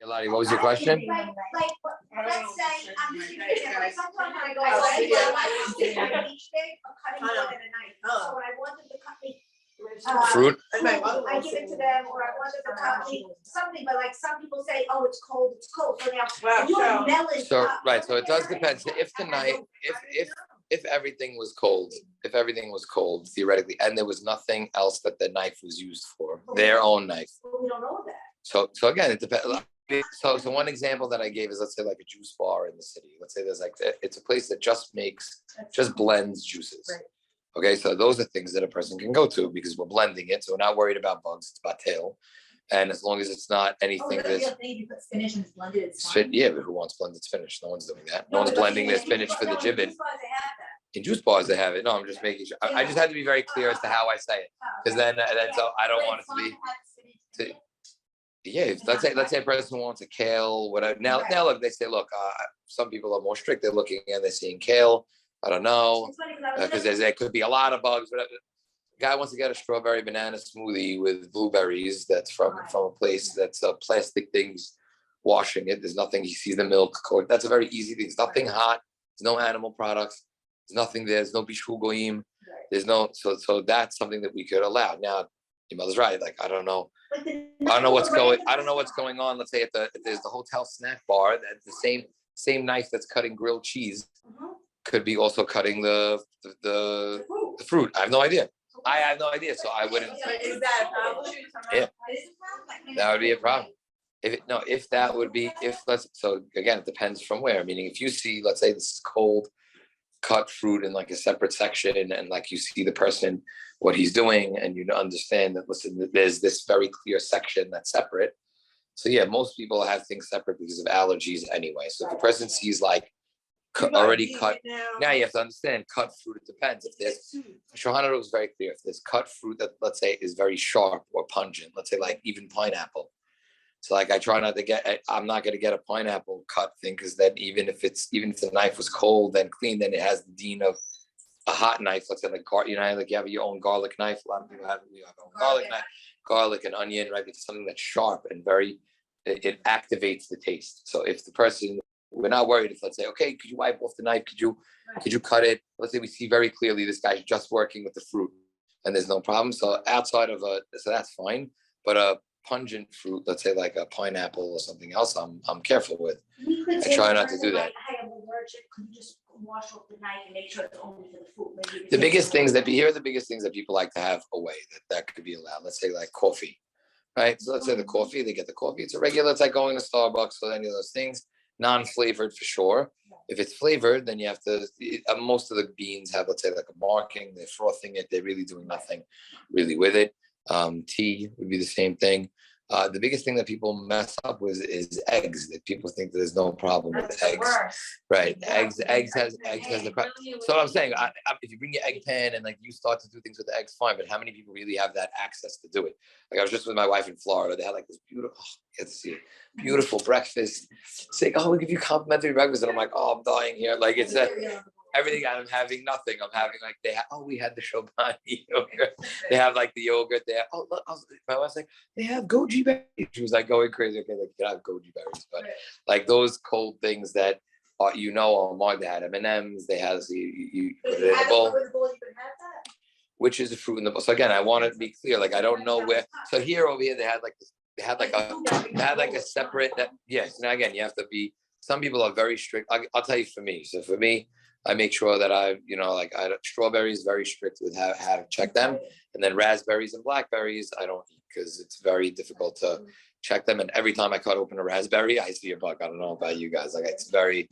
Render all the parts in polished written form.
Lottie, what was your question? Let's say I'm just giving you an example. Sometimes I go out each day of cutting more than a knife. So when I wanted to cut me fruit. I give it to them, or I wanted to cut me something, but like some people say, oh, it's cold. So now you're melon. So right, so it does depend. So if the knife, if everything was cold, theoretically, and there was nothing else that the knife was used for, their own knife. We don't know that. So again, it depends. So one example that I gave is, let's say, like a juice bar in the city. Let's say there's like, it's a place that just blends juices. Right. Okay, so those are things that a person can go to because we're blending it. So we're not worried about bugs. It's about tail. And as long as it's not anything that's you put spinach and it's blended, it's fine. Yeah, but who wants blended spinach? No one's doing that. No one's blending their spinach for the gibbet. In juice bars they have it. No, I'm just making sure. I just had to be very clear as to how I say it, because then so I don't want it to be. Yeah, let's say a person wants a kale, whatever. Now look, they say, look, some people are more strict. They're looking and they're seeing kale. I don't know, because there could be a lot of bugs. Whatever. Guy wants to get a strawberry banana smoothie with blueberries. That's from a place that's plastic things washing it. There's nothing. He sees the milk. That's a very easy thing. There's nothing hot. There's no animal products. There's nothing there. There's no bishul goyim. There's no. So that's something that we could allow. Now, your mother's right. Like I don't know what's going on. Let's say if there's the hotel snack bar, that the same knife that's cutting grilled cheese could be also cutting the fruit. I have no idea. So I wouldn't. Is that a problem? Yeah, that would be a problem. So again, it depends from where. Meaning, if you see, let's say this is cold cut fruit in like a separate section, and like you see the person what he's doing, and you understand that, listen, there's this very clear section that's separate. So yeah, most people have things separate because of allergies anyway. So if a person sees like already cut, now you have to understand cut fruit. It depends. If there's Shulchan Aruch is very clear. If there's cut fruit that, let's say, is very sharp or pungent, let's say like even pineapple. So like I try not to get. I'm not going to get a pineapple cut thing, because then even if the knife was cold and clean, then it has the deen of a hot knife. Let's say like like you have your own garlic knife. A lot of people have our own garlic knife, garlic and onion, right? It's something that's sharp and it activates the taste. So if the person, we're not worried if, let's say, okay, could you wipe off the knife? Could you cut it? Let's say we see very clearly this guy's just working with the fruit and there's no problem. So outside of so that's fine. But a pungent fruit, let's say like a pineapple or something else, I'm careful with. I try not to do that. I am allergic. Could you just wash off the knife and make sure it's only for the fruit? The biggest things that people like to have away that could be allowed. Let's say like coffee, right? So let's say the coffee, they get the coffee. It's a regular. It's like going to Starbucks or any of those things. Non-flavored for sure. If it's flavored, then you have to. Most of the beans have, let's say, like a marking. They're frothing it. They're really doing nothing really with it. Tea would be the same thing. The biggest thing that people mess up with is eggs. That people think that there's no problem with eggs, right? Yeah. Eggs has the problem. So I'm saying, if you bring your egg pan and like you start to do things with the eggs, fine. But how many people really have that access to do it? Like I was just with my wife in Florida. They had like this beautiful breakfast. Saying, "Oh, we give you complimentary breakfast," and I'm like, "Oh, I'm dying here." Like it's everything. I'm having nothing. I'm having like we had the Chobani yogurt. They have like the yogurt there. Oh, look, my wife's like, they have goji berries. She was like going crazy. Okay, like you can have goji berries, but like those cold things that are marked. They had M&Ms. They had you put it in a bowl. Which is the fruit in the bowl. So again, I want to be clear. Like I don't know where. So over here, they had like a separate. Yes. Now again, you have to be. Some people are very strict. I'll tell you for me. So for me, I make sure that strawberries, very strict with how to check them. And then raspberries and blackberries, I don't eat because it's very difficult to check them. And every time I cut open a raspberry, I see a bug. I don't know about you guys. Like it's very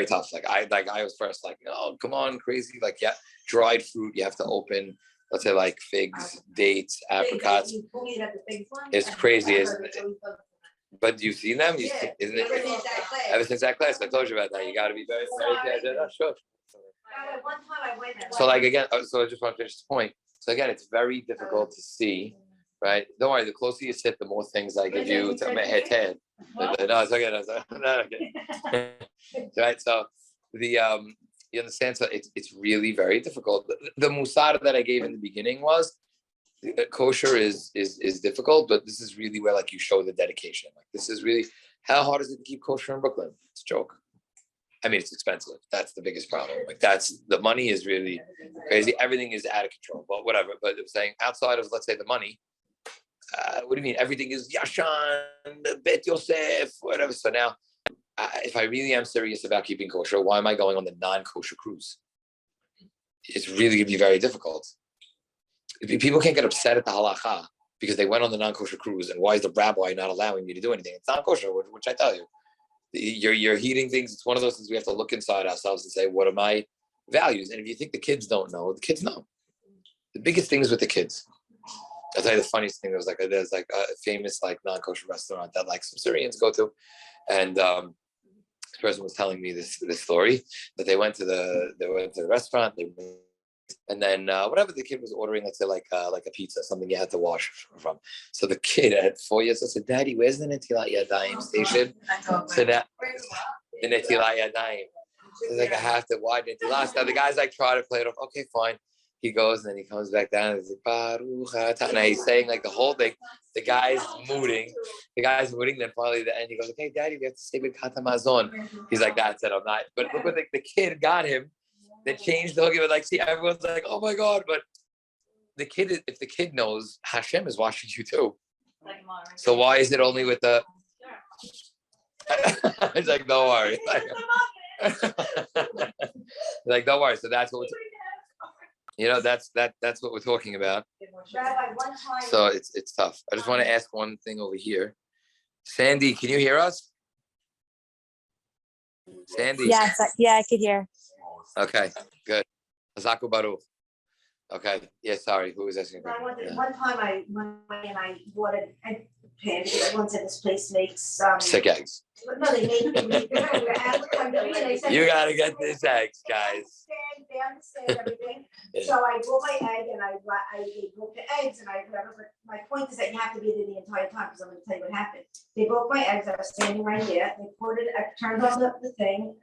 tough. I was first like, oh, come on, crazy. Like, yeah, dried fruit, you have to open, let's say like figs, dates, apricots. It's crazy, isn't it? But you've seen them, isn't it? Ever since that class, I told you about that. You got to be very, very sure. So like again, so I just want to finish this point. So again, it's very difficult to see, right? Don't worry. The closer you sit, the more things I give you to my head. No, it's okay. Right. So you understand? So it's really very difficult. The musada that I gave in the beginning was, kosher is difficult, but this is really where like you show the dedication. Like this is really, how hard is it to keep kosher in Brooklyn? It's a joke. I mean, it's expensive. That's the biggest problem. Like the money is really crazy. Everything is out of control, but whatever. But I'm saying outside of, let's say, the money, what do you mean? Everything is Yashan, Bet Yosef, whatever. So now, if I really am serious about keeping kosher, why am I going on the non-kosher cruise? It's really going to be very difficult. People can't get upset at the halakha because they went on the non-kosher cruise, and why is the rabbi not allowing me to do anything? It's not kosher, which I tell you. You're heating things. It's one of those things we have to look inside ourselves and say, what are my values? And if you think the kids don't know, the kids know. The biggest thing is with the kids. I'll tell you the funniest thing. There's like a famous like non-kosher restaurant that like some Syrians go to, and this person was telling me this story that they went to the restaurant. And then whatever the kid was ordering, let's say like a pizza, something you had to wash from. So the kid at 4 years old said, "Daddy, where's the Netilat Yadayim station?" So that the Netilat Yadayim. He's like, "I have to. Why Netilat?" Now the guy's like, try to play it off. Okay, fine. He goes and then he comes back down and he's like, Baruch atah. And he's saying like the whole thing. The guy's mooting. Then finally the end, he goes, "Okay, Daddy, we have to say Birkat Hamazon." He's like, "That's it. I'm not." But look what the kid got him. They changed the hooky, but like, see, everyone's like, "Oh my God!" But the kid, if the kid knows, Hashem is watching you too. So why is it only with the? It's like, don't worry. Like, don't worry. So that's what that's what we're talking about. So it's tough. I just want to ask one thing over here. Sandy, can you hear us? Sandy. Yes, I could hear. Okay, good. Hazaku Baruch. Okay, yeah, sorry. Who was asking? One time I went and I bought an egg pan because everyone said this place makes sick eggs. No, they made You gotta get these eggs, guys. They understand everything. Yeah. So I bought my egg and I broke the eggs and I whatever. But my point is that you have to be there the entire time because I'm going to tell you what happened. They broke my eggs. I was standing right there. They poured it. I turned on the thing.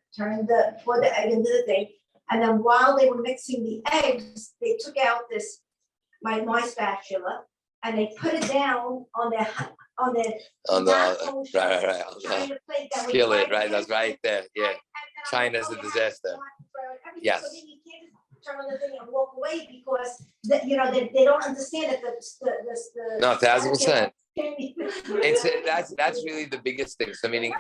Poured the egg into the thing. And then while they were mixing the eggs, they took out my spatula and they put it down on the skillet, right? That's right there. Yeah, China's a disaster. Yes. So then you can't just turn on the thing and walk away because they don't understand that the No, 1,000%. That's really the biggest thing. So meaning,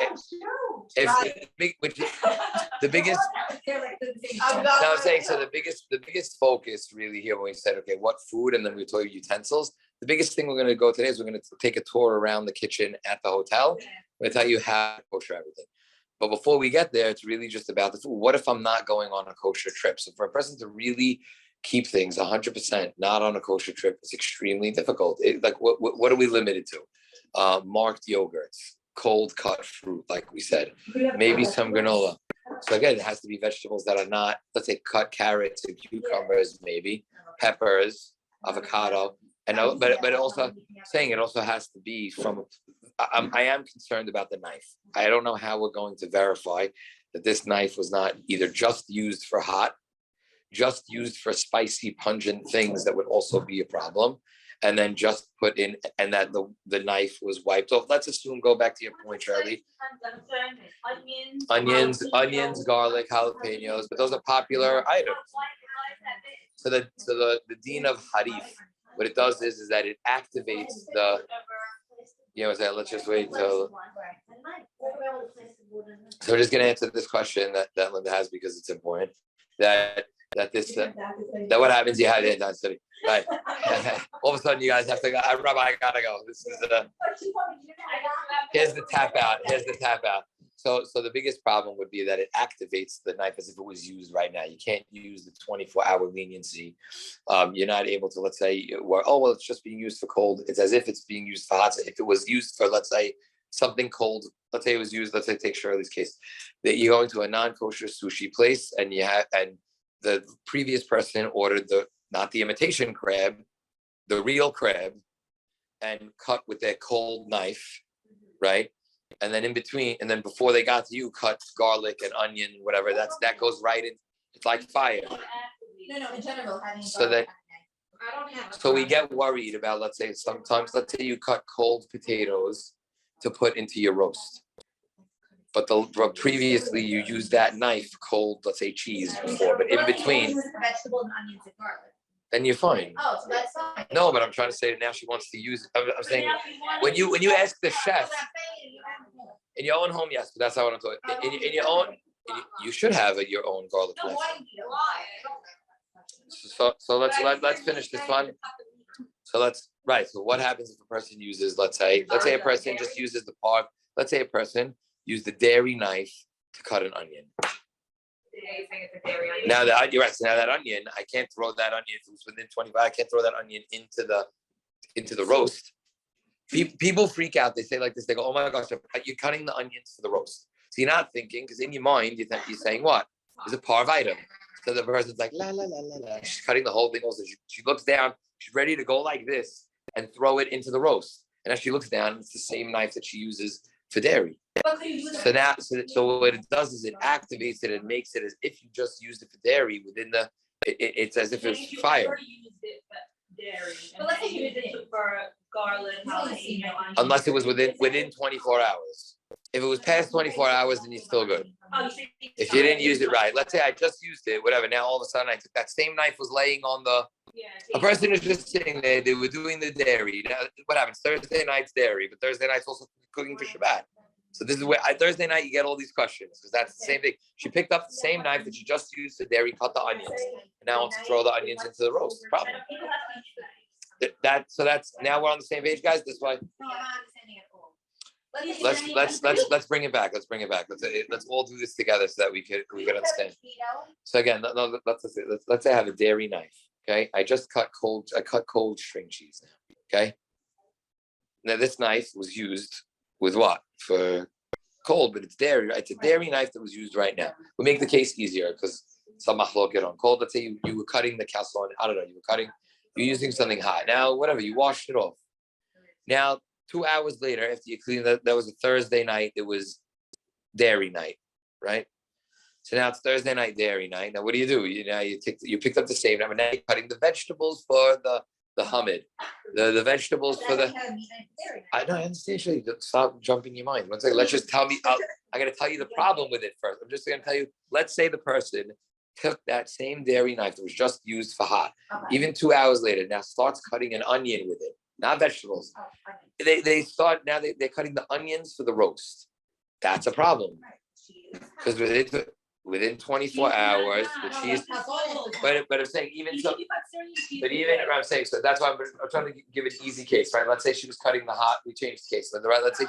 the biggest. No, I'm saying so. The biggest focus really here when we said, okay, what food, and then we told you utensils. The biggest thing we're going to go today is we're going to take a tour around the kitchen at the hotel. We're going to tell you how to kosher everything. But before we get there, it's really just about the food. What if I'm not going on a kosher trip? So for a person to really keep things 100% not on a kosher trip is extremely difficult. What are we limited to? Marked yogurts, cold cut fruit, like we said, maybe some granola. So again, it has to be vegetables that are not, let's say, cut carrots and cucumbers, maybe peppers, avocado, but also saying it also has to be from. I am concerned about the knife. I don't know how we're going to verify that this knife was not either just used for hot, just used for spicy, pungent things that would also be a problem, and then just put in, and that the knife was wiped off. Let's assume, go back to your point, Charlie. Onions, garlic, jalapenos, but those are popular items. So the deen of harif, what it does is that it activates the. Let's just wait till. So we're just going to answer this question that Linda has because it's important. That what happens? You have it done study. Right. All of a sudden, you guys have to go. Rabbi, I gotta go. This is here's the tap out. So the biggest problem would be that it activates the knife as if it was used right now. You can't use the 24-hour leniency. You're not able to, let's say, it's just being used for cold. It's as if it's being used for hot. If it was used for, let's say, something cold, let's say it was used, let's say take Shirley's case, that you go into a non-kosher sushi place and the previous person ordered not the imitation crab, the real crab, and cut with their cold knife, right? And then in between, and then before they got to you, cut garlic and onion, whatever. That goes right in. It's like fire. No, in general, having. So that. So we get worried about, let's say you cut cold potatoes to put into your roast. But previously you used that knife, cold, let's say cheese before, but in between. Vegetables and onions and garlic. Then you're fine. Oh, so that's fine. No, but I'm trying to say now she wants to use. I'm saying when you ask the chef in your own home, yes, but that's how I'm talking. In your own, you should have your own garlic knife. So let's finish this one. So So what happens if a person uses, let's say a person just uses the part. Let's say a person used the dairy knife to cut an onion. Now that you're right. So now that onion, I can't throw that onion if it was within 25. I can't throw that onion into the roast. People freak out. They say like this. They go, "Oh my gosh, you're cutting the onions for the roast." So you're not thinking, because in your mind you're saying what is a par of item. So the person's like la la la la la. She's cutting the whole thing. Also, she looks down. She's ready to go like this and throw it into the roast. And as she looks down, it's the same knife that she uses for dairy. So what it does is it activates it and makes it as if you just used it for dairy within the. It's as if it's fire. But let's say you used it for garlic, Unless it was within 24 hours. If it was past 24 hours, then you're still good. If you didn't use it right, let's say I just used it, whatever. Now all of a sudden I took that same knife was laying on the. A person is just sitting there. They were doing the dairy. Now, what happens? Thursday night's dairy, but Thursday night's also cooking for Shabbat. So this is where Thursday night you get all these questions because that's the same thing. She picked up the same knife that she just used for dairy, cut the onions, and now wants to throw the onions into the roast. Problem. So that's now we're on the same page, guys. That's why. Let's bring it back. Let's all do this together so that we can understand. So again, let's say I have a dairy knife. Okay, I cut cold string cheese now. Okay. Now this knife was used with what? For cold, but it's dairy, right? It's a dairy knife that was used right now. We make the case easier because some get on cold. Let's say you were cutting the calzone. I don't know. You're using something hot. Now, whatever, you washed it off. Now, 2 hours later, after you clean that was a Thursday night. It was dairy night, right? So now it's Thursday night, dairy night. Now, what do? You picked up the same knife, and now you're cutting the vegetables for the humid, the vegetables for the. I understand. Actually, stop jumping your mind. One second. Let's just tell me. I got to tell you the problem with it first. I'm just going to tell you. Let's say the person took that same dairy knife that was just used for hot, even 2 hours later, now starts cutting an onion with it, not vegetables. They start now. They're cutting the onions for the roast. That's a problem because within 24 hours, the cheese. But I'm saying even so. But even I'm saying so. That's why I'm trying to give an easy case, right? Let's say she was cutting the hot. We changed the case. Right? Let's say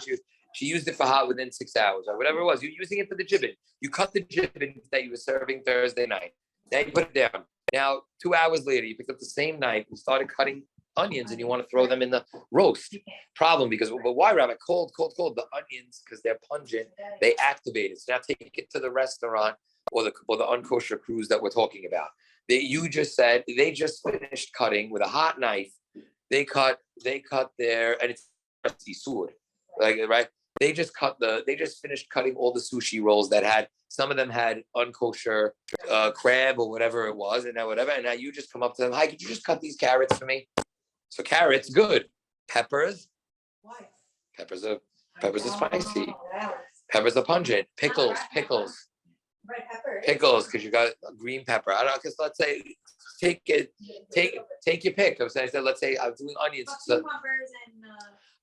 she used it for hot within 6 hours or whatever it was. You're using it for the gibbon. You cut the gibbon that you were serving Thursday night. Now you put it down. Now 2 hours later, you picked up the same knife and started cutting onions, and you want to throw them in the roast. Problem but why, Rabbi? Cold. The onions, because they're pungent, they activate it. So now take it to the restaurant or the unkosher cruise that we're talking about. They just finished cutting with a hot knife. They cut their, and it's sword, right? They just finished cutting all the sushi rolls that had, some of them had unkosher crab or whatever it was, and now you just come up to them, hi, could you just cut these carrots for me? So carrots, good. Peppers. Why? Peppers are spicy. Peppers are pungent. Pickles. Red pepper. Pickles, because you got green pepper. I don't know, because let's say take your pick. Let's say I'm doing onions. So,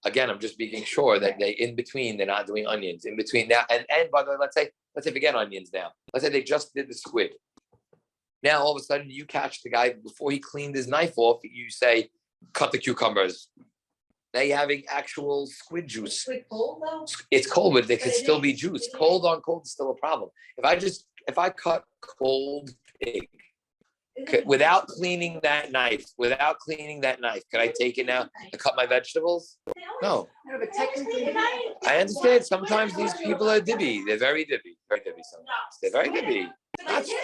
again, I'm just making sure that they're not doing onions in between now. And by the way, let's say forget onions now. Let's say they just did the squid. Now all of a sudden you catch the guy before he cleaned his knife off. You say, cut the cucumbers. Now you're having actual squid juice. Squid cold though? It's cold, but there could still be juice. Cold on cold is still a problem. If I cut cold pig without cleaning that knife, could I take it now and cut my vegetables? No. But technically, I understand. Sometimes these people are dibby. They're very dibby. Sometimes they're very dibby. But you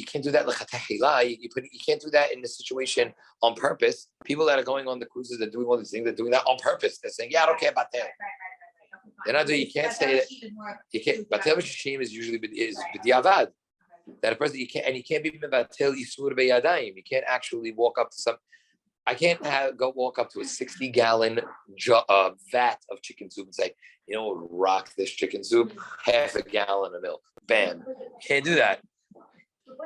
can't do that. You can't do that in the situation on purpose. People that are going on the cruises, they're doing all these things. They're doing that on purpose. They're saying, "Yeah, I don't care about that." They're not doing. You can't say that. You can't. Batel b'shishim is usually b'diavad. that a person you can't be mevatel isur beyadayim. You can't actually walk up to some. I can't walk up to a 60-gallon vat of chicken soup and say, you know what, rock this chicken soup, half a gallon of milk. Bam. Can't do that.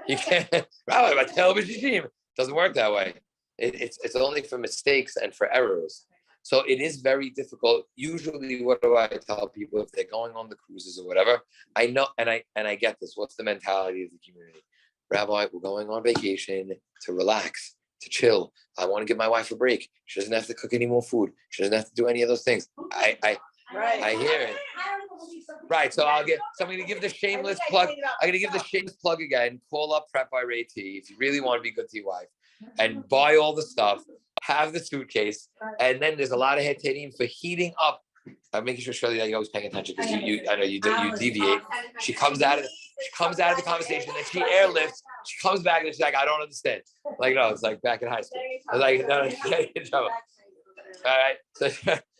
You can't. Rabbi, it doesn't work that way. It's only for mistakes and for errors. So it is very difficult. Usually, what do I tell people if they're going on the cruises or whatever? I know, and I get this. What's the mentality of the community? Rabbi, we're going on vacation to relax, to chill. I want to give my wife a break. She doesn't have to cook any more food. She doesn't have to do any of those things. I hear it. Right. So I'm going to give the shameless plug. I'm going to give the shameless plug again. Call up Prep by Ray T if you really want to be good to your wife, and buy all the stuff. Have the suitcase, and then there's a lot of heterim for heating up. I'm making sure Shirley that you're always paying attention because I know you deviate. She comes out of the conversation, and she airlifts. She comes back and she's like, I don't understand. Like, no, it's like back in high school. I was like, no, she's getting in trouble. All right. So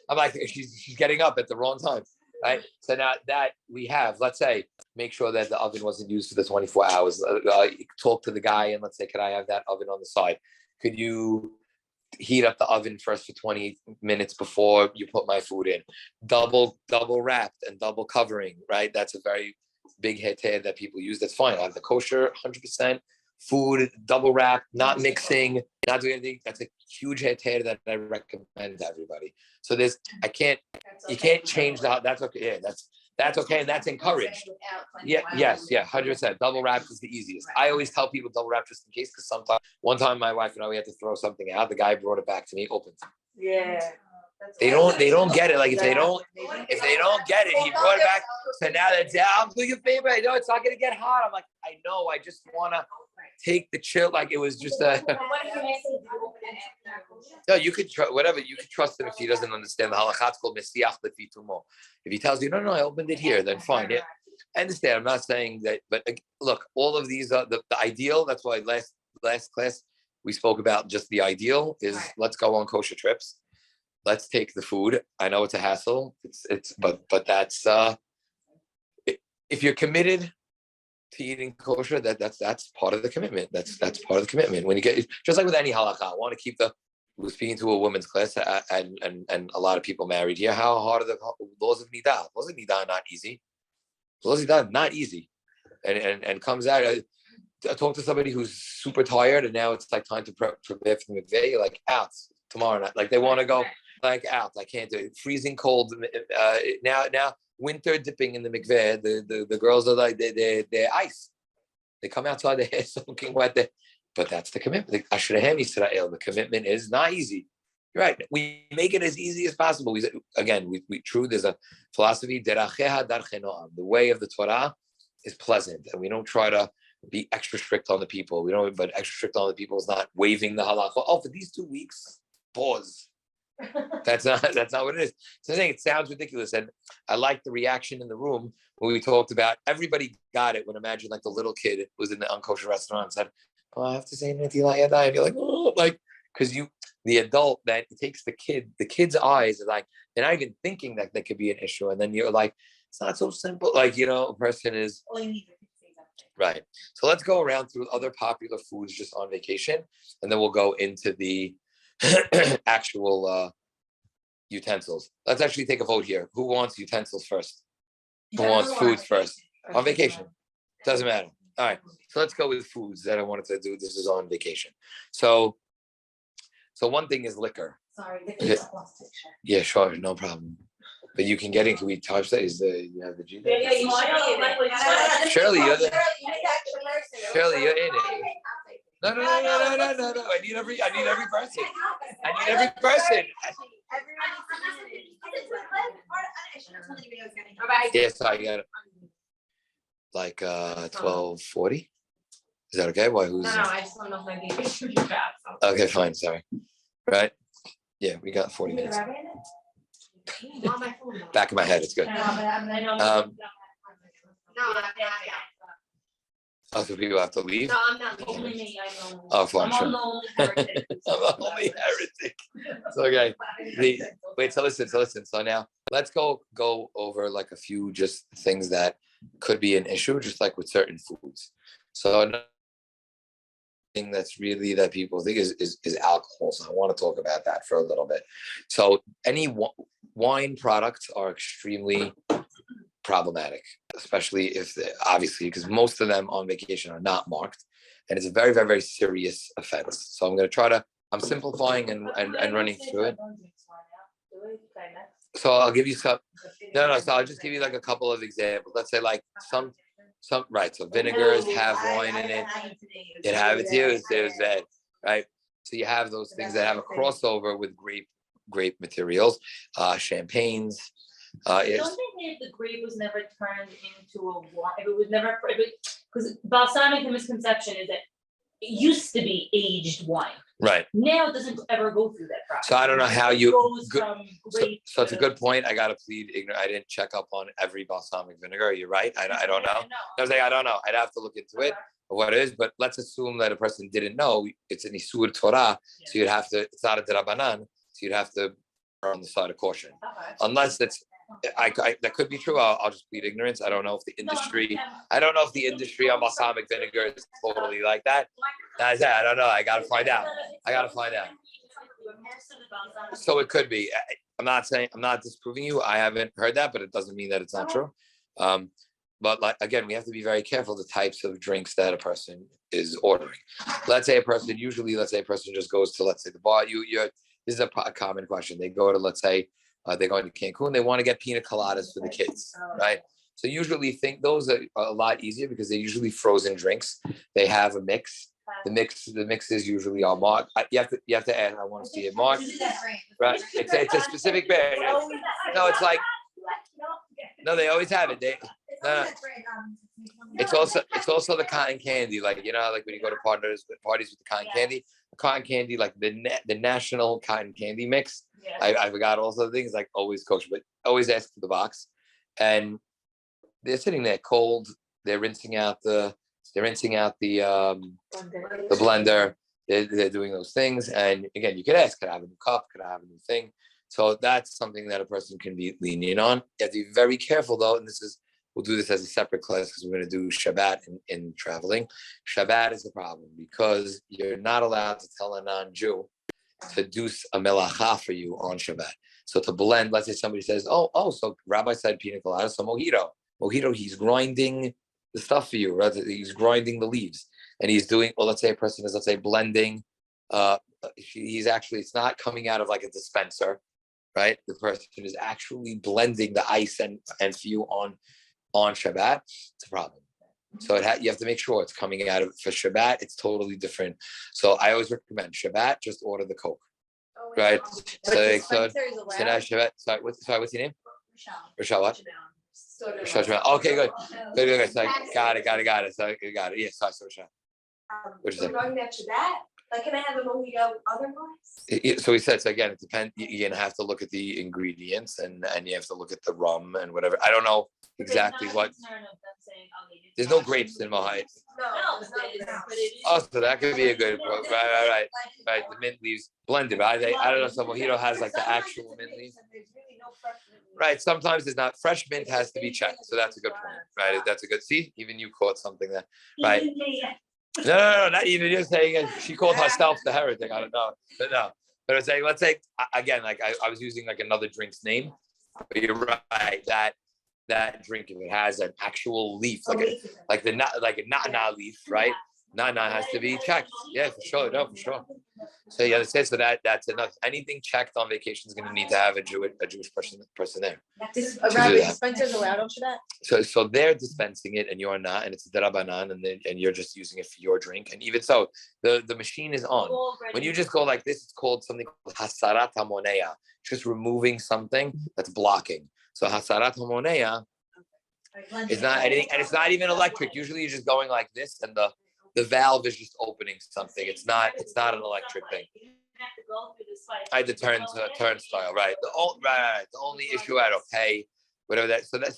I'm like, she's getting up at the wrong time. Right. So now that we have, let's say, make sure that the oven wasn't used for the 24 hours. Talk to the guy and let's say, can I have that oven on the side? Could you heat up the oven first for 20 minutes before you put my food in? Double wrapped and double covering, right? That's a very big heter that people use. That's fine. I have the kosher 100% food, double wrapped, not mixing, not doing anything. That's a huge heter that I recommend to everybody. So you can't change that. That's okay. Yeah, that's okay, and that's encouraged. Yeah, yes, 100%. Double wrap is the easiest. I always tell people double wrap just in case, because one time my wife and I, we had to throw something out. The guy brought it back to me, opened. Yeah. They don't get it. Like if they don't get it, he brought it back. So now that's I'm doing a favor. I know it's not gonna get hot. I'm like, I know. I just wanna take the chill. Like it was just a. No, you could whatever. You could trust him if he doesn't understand the halakha. It's called mesiach lefitumo. If he tells you, no, I opened it here, then fine. Yeah, I understand. I'm not saying that, but look, all of these are the ideal. That's why last class we spoke about just the ideal is let's go on kosher trips. Let's take the food. I know it's a hassle. But that's if you're committed to eating kosher, that's part of the commitment. That's part of the commitment. When you get just like with any halakha, I want to keep we're speaking to a women's class and a lot of people married here. How hard are the laws of nidah? Laws of nidah are not easy. Laws of nidah not easy, and comes out. I talk to somebody who's super tired, and now it's like time to prepare for the mikveh. You're like out tomorrow night. Like they want to go like out. I can't do it. Freezing cold. Now winter dipping in the mikveh. The girls are like they're ice. They come outside, their hair soaking wet. But that's the commitment. The commitment is not easy. You're right. We make it as easy as possible. We true. There's a philosophy. The way of the Torah is pleasant, and we don't try to be extra strict on the people. But extra strict on the people is not waiving the halakha. Oh, for these 2 weeks, pause. That's not what it is. So I think it sounds ridiculous, and I like the reaction in the room when we talked about. Everybody got it. When imagine like the little kid was in the unkosher restaurant and said, "Oh, I have to say Netilat Yadayim," and you're like, "Oh," like because the adult that takes the kid's eyes are like they're not even thinking that could be an issue, and then you're like, it's not so simple. Like a person is right. So let's go around through other popular foods just on vacation, and then we'll go into the actual utensils. Let's actually take a vote here. Who wants utensils first? Who wants foods first? On vacation. Doesn't matter. All right. So let's go with foods that I wanted to do. This is on vacation. So one thing is liquor. Sorry, yeah, sure, no problem. But you can get in. Can we touch that? You have the G? Yeah, you should. Shirley, you're in it. No. I need every person. Yes, I got it. Like 12:40. Is that okay? Why? Who's? No, I just don't know if my baby should be back. Okay, fine. Sorry. Right. Yeah, we got 40 minutes. Back of my head, it's good. Also, people have to leave. No, I'm not. Only me. I know. Oh, fine, sure. I'm only heretic. It's okay. Wait, so listen. So now let's go over like a few just things that could be an issue, just like with certain foods. So another thing that's really that people think is alcohol. So I want to talk about that for a little bit. So any wine products are extremely problematic, especially if obviously because most of them on vacation are not marked, and it's a very, very, very serious offense. So I'm simplifying and running through it. So I'll give you some. No. So I'll just give you like a couple of examples. Let's say like some right. So vinegars have wine in it. It have it too. There's that, right? So you have those things that have a crossover with grape materials, champagnes. Don't they think if the grape was never turned into a wine, if it was never, because balsamic, the misconception is that it used to be aged wine. Right. Now it doesn't ever go through that process. So I don't know how you. So it's a good point. I got to plead ignorant. I didn't check up on every balsamic vinegar. You're right. I don't know. I was like, I don't know. I'd have to look into it. What it is, but let's assume that a person didn't know it's an Isur Torah, so you'd have to. It's not a Drabanan, so you'd have to err on the side of caution, unless that's. That could be true. I'll just plead ignorance. I don't know if the industry. I don't know if the industry on balsamic vinegar is totally like that. I don't know. I gotta find out. So it could be. I'm not disproving you. I haven't heard that, but it doesn't mean that it's not true. But like again, we have to be very careful the types of drinks that a person is ordering. Let's say a person just goes to the bar. This is a common question. They go to they're going to Cancun. They want to get pina coladas for the kids, right? So usually think those are a lot easier because they're usually frozen drinks. They have a mix. The mix is usually all marked. You have to add. I want to see it marked. Right? It's a specific brand. No, it's like no. They always have it. It's also the cotton candy. Like like when you go to parties with the cotton candy. The cotton candy, like the national cotton candy mix. I forgot also things like always kosher, but always ask for the box. And they're sitting there cold. They're rinsing out the blender. They're doing those things. And again, you could ask, could I have a new cup? Could I have a new thing? So that's something that a person can be lenient on. You have to be very careful though. And we'll do this as a separate class because we're going to do Shabbat in traveling. Shabbat is a problem because you're not allowed to tell a non-Jew to do a melacha for you on Shabbat. So to blend, let's say somebody says, so Rabbi said pina colada, so mojito, he's grinding the stuff for you, right? He's grinding the leaves. And he's doing, let's say a person is, blending. It's not coming out of like a dispenser, right? The person is actually blending the ice and for you on Shabbat. It's a problem. So you have to make sure it's coming out of for Shabbat. It's totally different. So I always recommend Shabbat. Just order the Coke, right? So now Shabbat. Sorry, what's your name? Rochelle. What? Rochelle. Okay, good. So got it. So you got it. Yeah. Sorry, Rochelle. What you say? Talking about Shabbat. Like, can I have a mojito otherwise? So he said. So again, it depends. You're gonna have to look at the ingredients and you have to look at the rum and whatever. I don't know exactly what. There's no grapes in Mohai. No. Oh, so that could be a good approach. Right. The mint leaves blended. I don't know. So mojito has like the actual mint leaves. Right. Sometimes it's not. Fresh mint has to be checked. So that's a good point. Right. That's a good. See, even you caught something there. Right. No, not even you're saying it. She called herself the heretic. I don't know. But no. But it's like, let's say again, like I was using like another drink's name. But you're right. That drink, if it has an actual leaf, like a na'na leaf, right? Na'na has to be checked. Yeah, for sure. No, for sure. So yeah, so that's enough. Anything checked on vacation is going to need to have a Jewish person there. Rabbi dispensers allowed on Shabbat? So they're dispensing it and you're not, and it's a derabanan, and you're just using it for your drink. And even so, the machine is on. When you just go like this, it's called something called hasarat hamonea, just removing something that's blocking. So hasarat hamonea is not anything, and it's not even electric. Usually you're just going like this, and the valve is just opening something. It's not an electric thing. I had to turnstile, right? The only issue I don't pay, whatever that. So that's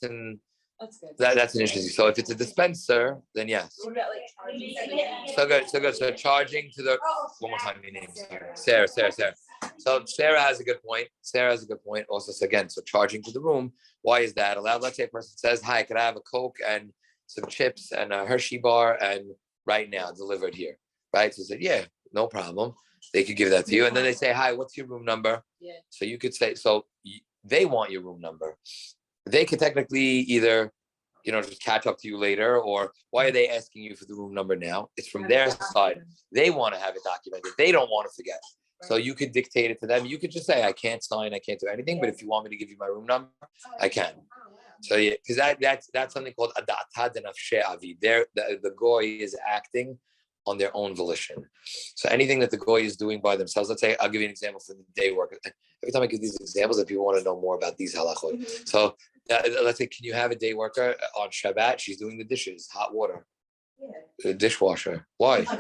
an issue. So if it's a dispenser, then yes. So good. So charging to the one more time. Your name, Sarah. So Sarah has a good point. Also, so again, so charging to the room. Why is that allowed? Let's say a person says, "Hi, could I have a Coke?" And some chips and a Hershey bar, and right now delivered here, right? So I said, yeah, no problem. They could give that to you, and then they say, hi, what's your room number? Yeah. So you could say, they want your room number. They could technically either, just catch up to you later, or why are they asking you for the room number now? It's from their side. They want to have it documented. They don't want to forget. So you could dictate it to them. You could just say, I can't sign, I can't do anything, but if you want me to give you my room number, I can. So yeah, because that's something called adata denafshe avi. The goy is acting on their own volition. So anything that the goy is doing by themselves, let's say, I'll give you an example for the day worker. Every time I give these examples, that people want to know more about these halachot. So let's say, can you have a day worker on Shabbat? She's doing the dishes, hot water, the dishwasher. Why? Because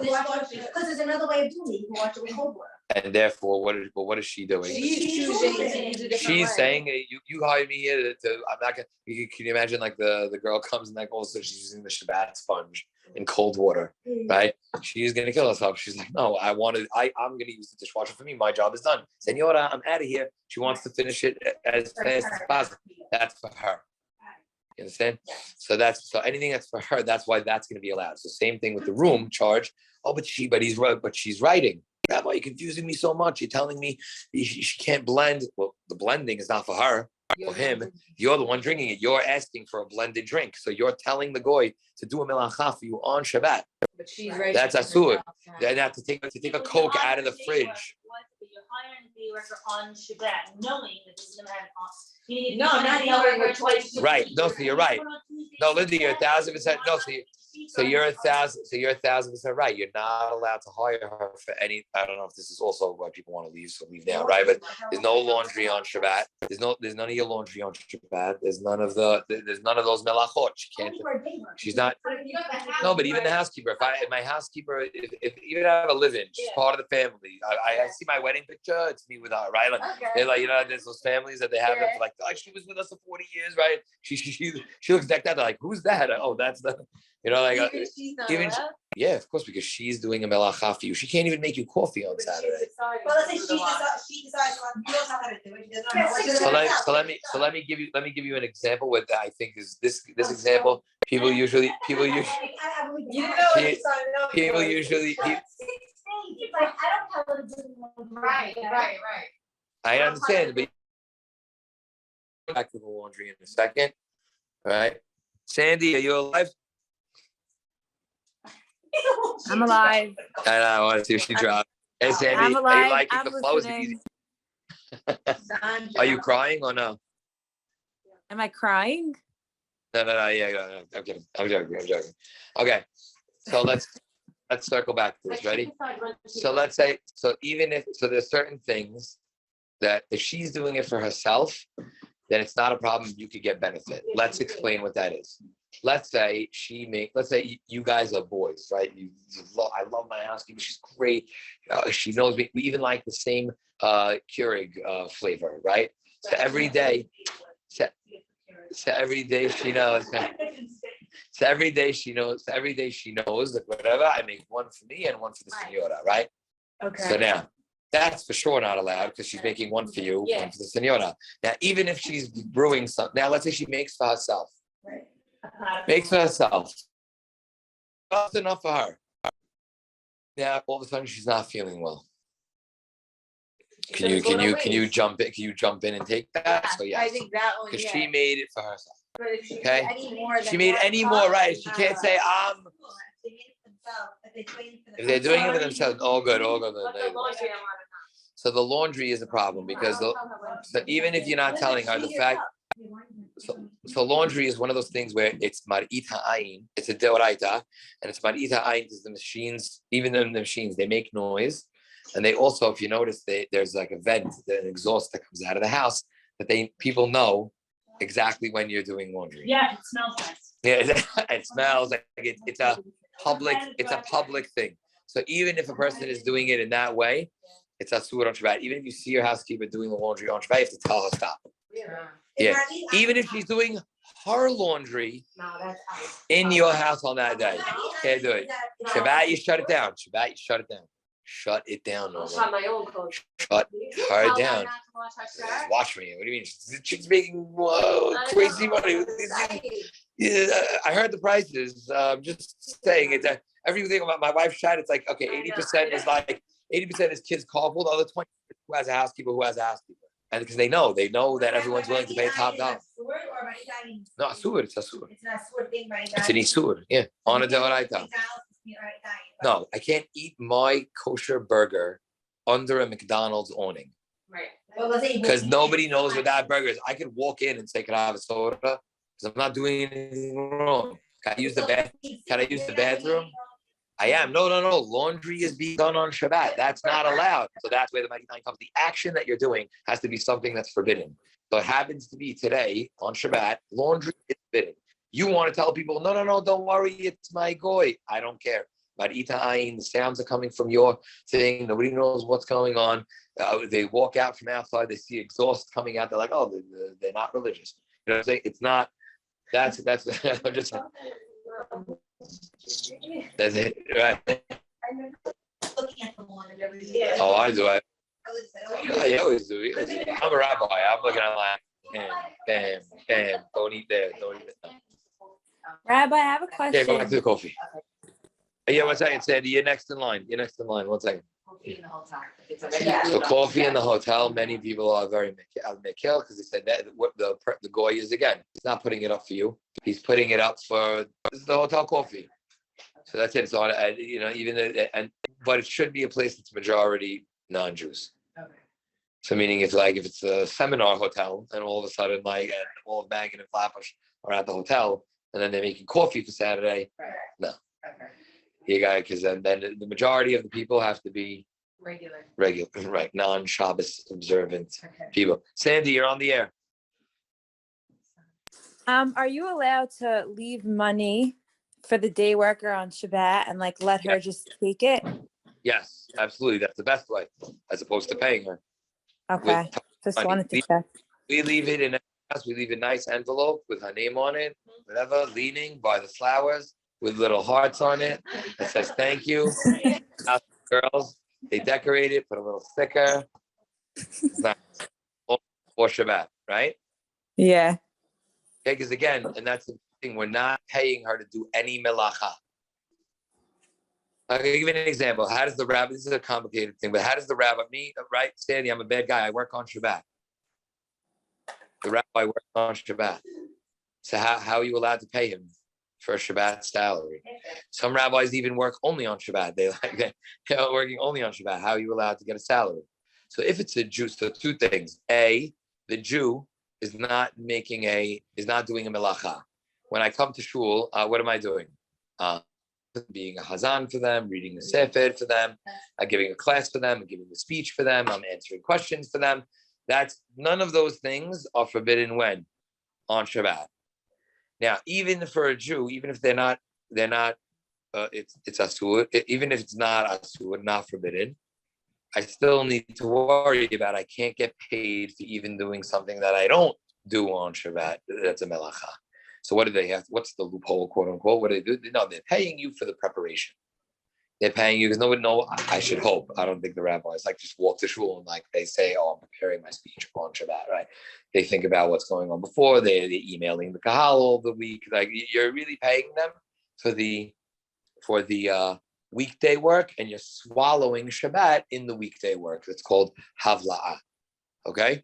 there's another way of doing it. You can wash it with cold water. And therefore, what is she doing? She's saying, you hired me here to I'm not gonna. Can you imagine, like the girl comes and like also she's using the Shabbat sponge in cold water, right? She's gonna kill herself. She's like, no, I'm gonna use the dishwasher for me. My job is done. Senora, I'm out of here. She wants to finish it as fast as possible. That's for her. You understand? So anything that's for her, that's why that's gonna be allowed. So same thing with the room charge. Oh, but she's writing. Rabbi, you're confusing me so much. You're telling me she can't blend. Well, the blending is not for her or him. You're the one drinking it. You're asking for a blended drink. So you're telling the goy to do a melacha for you on Shabbat. But she's right. That's asur. They have to take a Coke out of the fridge. You're hiring a day worker on Shabbat, knowing that this is going to have an No, not hiring her twice. Right. No, so you're right. No, Linda, you're 1,000%. No, so you're 1,000% right. You're not allowed to hire her for any. I don't know if this is also why people want to leave, so leave now, right? But there's no laundry on Shabbat. There's none of your laundry on Shabbat. There's none of those melachot. She can't. She's not. No, but even the housekeeper. If my housekeeper, if even I have a live-in, she's part of the family. I see my wedding picture. It's me with her, right? Like they're like, there's those families that they have that for like she was with us for 40 years, right? She looks decked out. They're like, who's that? Oh, that's the. Even yeah, of course, because she's doing a melacha for you. She can't even make you coffee on Saturday. Well, let's say she decides you don't know how to do it. She doesn't know what to do. So let me give you an example. What I think is this example. People usually. Right. I understand, but back to the laundry in a second. All right, Sandy, are you alive? I'm alive. I want to see if she dropped. Hey, Sandy, I'm alive. are you liking I'm the flows? Are you crying or no? Am I crying? No. Yeah, no, I'm kidding. I'm joking. Okay, so let's circle back to this. Ready? So let's say, there's certain things that if she's doing it for herself, then it's not a problem. You could get benefit. Let's explain what that is. Let's say you guys are boys, right? I love my housekeeper. She's great. She knows me. We even like the same Keurig flavor, right? So every day she knows. So every day she knows that whatever I make one for me and one for the senora, right? Okay. So now that's for sure not allowed because she's making one for you, one for the senora. Now, even if she's brewing something, now let's say she makes for herself. Right. Makes for herself. That's enough for her. Now all of a sudden she's not feeling well. Can you jump in? Can you jump in and take that? So yes. I think that one. Because she made it for herself. But if she Okay. made any more, She made any more, right? She can't say if they're doing it for themselves. All good. So the laundry is a problem because so even if you're not telling her the fact. So laundry is one of those things where it's mar'it ha'ayin, it's a deoraita, and it's mar'it ha'ayin because the machines, even the machines, they make noise, and they also, if you notice, there's like a vent, an exhaust that comes out of the house that people know exactly when you're doing laundry. Yeah, it smells nice. Yeah, it smells like it's a public thing. So even if a person is doing it in that way, it's asur on Shabbat. Even if you see your housekeeper doing the laundry on Shabbat, you have to tell her stop. Yeah, even if she's doing her laundry in your house on that day, can't do it. Shabbat, you shut it down. Shut it down, Norman. Shut her down. Watch me. What do you mean? She's making crazy money. Yeah, I heard the prices. Just saying it. Everything about my wife's chat, it's like, okay, 80% is like 80% is kids carpool, the other 20 who has a housekeeper, and because they know that everyone's willing to pay top dollar. No, asur, it's asur. It's not asur thing, but It's an isur, yeah. On a deoraita. No, I can't eat my kosher burger under a McDonald's awning Right. because nobody knows what that burger is. I could walk in and say, "Can I have a soda?" Because I'm not doing anything wrong. Can I use the bathroom? I am. No. Laundry is being done on Shabbat. That's not allowed. So that's where the 99 comes. The action that you're doing has to be something that's forbidden. So it happens to be today on Shabbat, laundry is forbidden. You want to tell people, no, don't worry, it's my goy. I don't care. But Ita the sounds are coming from your thing. Nobody knows what's going on. They walk out from outside. They see exhaust coming out. They're like, oh, they're not religious. You know what I'm saying? It's not. That's. I'm just. That's it, right? Oh, I do. I always do. I'm a rabbi. I'm looking at like, bam. Don't eat there. Rabbi, I have a Yeah, go back to question. the coffee. Yeah, 1 second, Sandy. You're next in line. 1 second. So coffee in the hotel. Many people are very mikil because they said that what the goy is again. He's not putting it up for you. He's putting it up for this is the hotel coffee. So that's it. It's on, but it should be a place that's majority non-Jews. Okay. So meaning if it's a seminar hotel and all of a sudden and all of Bangin and Flatbush are at the hotel and then they're making coffee for Saturday. Right. No. Okay. You got because then the majority of the people have to be Regular, right? Non-Shabbos observant okay. people. Sandy, you're on the air. Are you allowed to leave money for the day worker on Shabbat and like let her just take it? Yes, absolutely. That's the best way, as opposed to paying her. Okay, just money. wanted to check. We leave it in a house. We leave a nice envelope with her name on it, whatever, leaning by the flowers with little hearts on it that says thank you. Girls, they decorate it, put a little sticker. For Shabbat, right? Yeah. Okay, because again, and that's the thing, we're not paying her to do any melacha. I'll give you an example. How does the rabbi, this is a complicated thing, but how does the rabbi, right? Sandy, I'm a bad guy. I work on Shabbat. The rabbi works on Shabbat. So how are you allowed to pay him for a Shabbat salary? Some rabbis even work only on Shabbat. They're working only on Shabbat. How are you allowed to get a salary? So if it's a Jew, so two things. A, the Jew is not doing a melacha. When I come to shul, what am I doing? Being a hazan for them, reading the sefer for them, giving a class for them, giving a speech for them, I'm answering questions for them. That's none of those things are forbidden when? On Shabbat. Now, even for a Jew, even if they're not, it's asur, even if it's not asur, not forbidden, I still need to worry about I can't get paid for even doing something that I don't do on Shabbat. That's a melacha. So what do they have? What's the loophole, quote unquote? What do they do? No, they're paying you for the preparation. They're paying you because no one know. I should hope. I don't think the rabbis just walk to shul and they say, "Oh, I'm preparing my speech on Shabbat." Right? They think about what's going on before. They're emailing the kahal all the week. Like you're really paying them for the weekday work, and you're swallowing Shabbat in the weekday work. It's called havla'ah. Okay.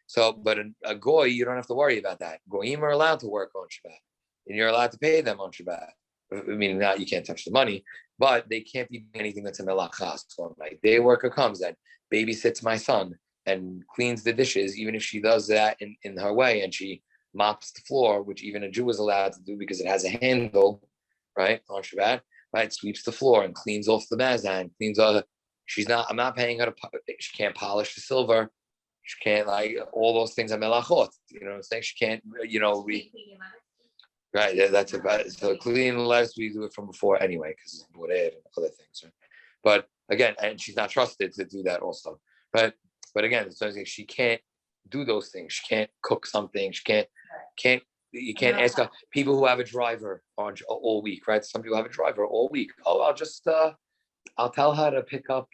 So, but a goy, you don't have to worry about that. Goyim are allowed to work on Shabbat, and you're allowed to pay them on Shabbat. I mean, you can't touch the money, but they can't be doing anything that's a melacha. So my day worker comes and babysits my son and cleans the dishes, even if she does that in her way, and she mops the floor, which even a Jew is allowed to do because it has a handle, right, on Shabbat, right, sweeps the floor and cleans off the mazan, I'm not paying her she can't polish the silver. She can't all those things are melachot. You know what I'm saying? She can't, right. That's about so cleaning the lettuce we do it from before anyway, because it's bored and other things. Right? But again, and she's not trusted to do that also. But again, it's something she can't do those things. She can't cook something. She can't you can't ask people who have a driver on all week, right? Some people have a driver all week. Oh, I'll tell her to pick up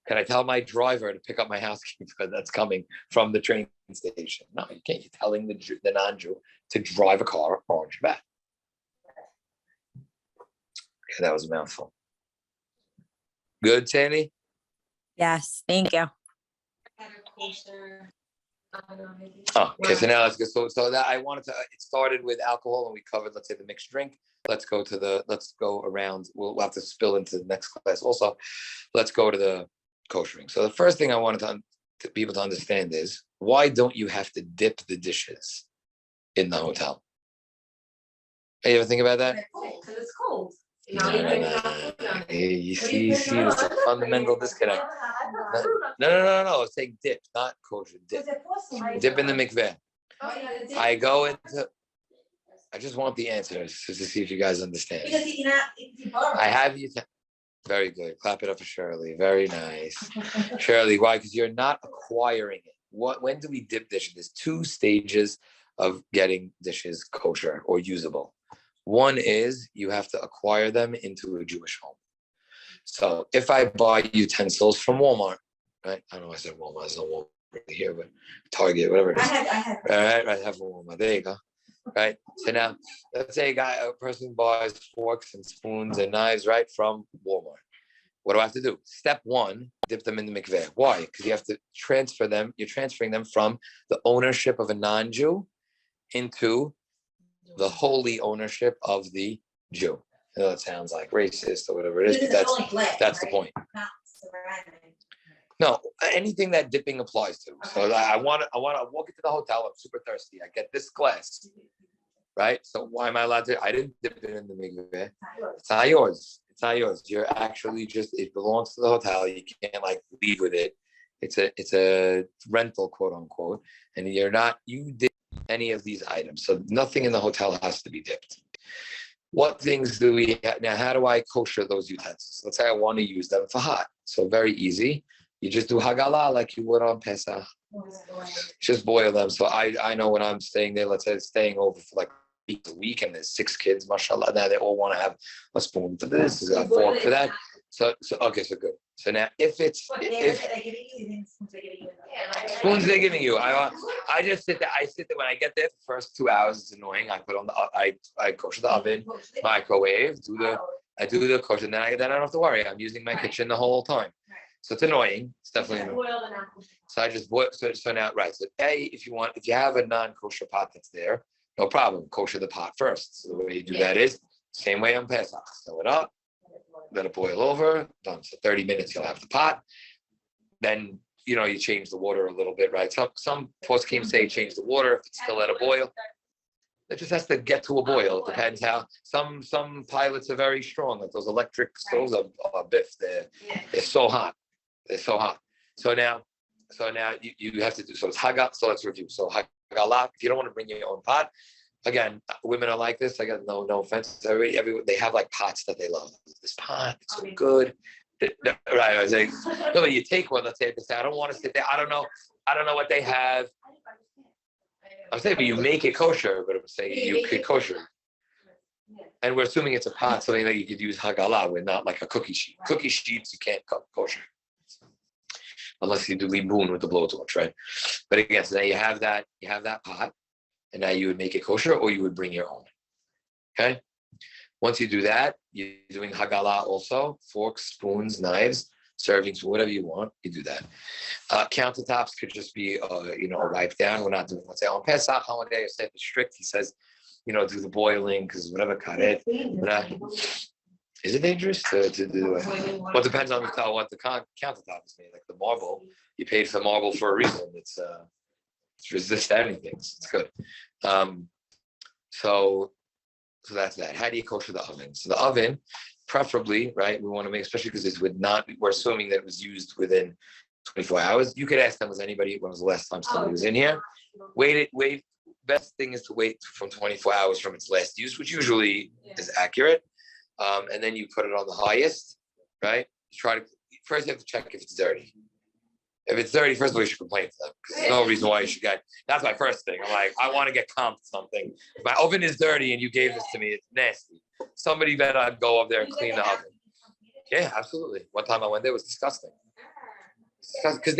can I tell my driver to pick up my housekeeper that's coming from the train station? No, you can't. You're telling the non-Jew to drive a car on Shabbat. Okay, that was a mouthful. Good, Sandy? Yes, thank you. Oh, okay, so now let's go. So that I wanted to, it started with alcohol and we covered, let's say, the mixed drink. Let's go around. We'll have to spill into the next class also. Let's go to the koshering. So the first thing I wanted to people to understand is, why don't you have to dip the dishes in the hotel? Hey, you ever think about that? Because it's cold. No. You see, it's a fundamental disconnect. No. It's saying dip, not kosher. Dip. Dip in the mikveh. I go into. I just want the answers just to see if you guys understand. I have you. Very good. Clap it up for Shirley. Very nice. Shirley, why? Because you're not acquiring it. When do we dip dishes? There's 2 stages of getting dishes kosher or usable. One is you have to acquire them into a Jewish home. So if I buy utensils from Walmart, right? I don't know, I said Walmart, there's no Walmart here, but Target, whatever it is. I have Walmart. There you go. Right. So now let's say a person buys forks and spoons and knives, right, from Walmart. What do I have to do? Step 1, dip them in the mikveh. Why? Because you have to transfer them. You're transferring them from the ownership of a non-Jew into the holy ownership of the Jew. I know that sounds like racist or whatever it is, but that's the point. No, anything that dipping applies to. So I want to walk into the hotel. I'm super thirsty. I get this glass, right? So why am I allowed to? I didn't dip it in the mikveh. It's not yours. It's not yours. You're actually it belongs to the hotel. You can't leave with it. It's a rental, quote unquote, and you dip any of these items. So nothing in the hotel has to be dipped. What things do we have? Now, how do I kosher those utensils? Let's say I want to use them for hot. So very easy. You just do hagalah like you would on Pesach. Just boil them. So I know when I'm staying there, let's say staying over for a week and there's 6 kids, mashallah, now they all want to have a spoon for this, a fork for that. So good. So now if spoons they're giving you, I just sit there. I sit there when I get there. The first 2 hours it's annoying. I put on I kosher the oven, microwave, I do the kosher, and then I don't have to worry. I'm using my kitchen the whole time. So it's annoying. It's definitely annoying. So I just boil. So now, right. So if you have a non-kosher pot that's there, no problem. Kosher the pot first. So the way you do that is same way on Pesach. Fill it up, let it boil over. Done. So 30 minutes you'll have the pot. Then you change the water a little bit, right? Some poskim say change the water if it's still at a boil. It just has to get to a boil. It depends how. Some pilots are very strong. Like those electric stoves are biff. They're so hot. They're so hot. So now you have to do. So it's hagat. So let's review. So hagalah. If you don't want to bring your own pot, again, women are like this. I got no offense. They have pots that they love. This pot, it's so good. Right. I was like, no, but you take one. Let's say I don't want to sit there. I don't know what they have. I'm saying, but you make it kosher. But I'm saying you could kosher. And we're assuming it's a pot, something that you could use hagalah with, not like a cookie sheet. Cookie sheets you can't kosher. Unless you do libun with the blowtorch, right? But again, so now you have that pot, and now you would make it kosher, or you would bring your own. Okay. Once you do that, you're doing hagalah also, forks, spoons, knives, servings, whatever you want. You do that. Countertops could just be, a wipe down. We're not doing, let's say on Pesach holiday, it's strict. He says, do the boiling because whatever karet. Is it dangerous to do it? Well, it depends on what the countertop is made. Like the marble, you paid for marble for a reason. It's resist anything. So it's good. So that's that. How do you kosher the oven? So the oven, preferably, right? We want to make, especially because we're assuming that it was used within 24 hours. You could ask them, when was the last time somebody was in here? Wait. Best thing is to wait from 24 hours from its last use, which usually is accurate. And then you put it on the highest, right? First you have to check if it's dirty. If it's dirty, first of all, you should complain to them because there's no reason why you should get. That's my first thing. I'm like, I want to get comped something. My oven is dirty and you gave this to me. It's nasty. Somebody better go up there and clean the oven. Yeah, absolutely. One time I went there, it was disgusting. Because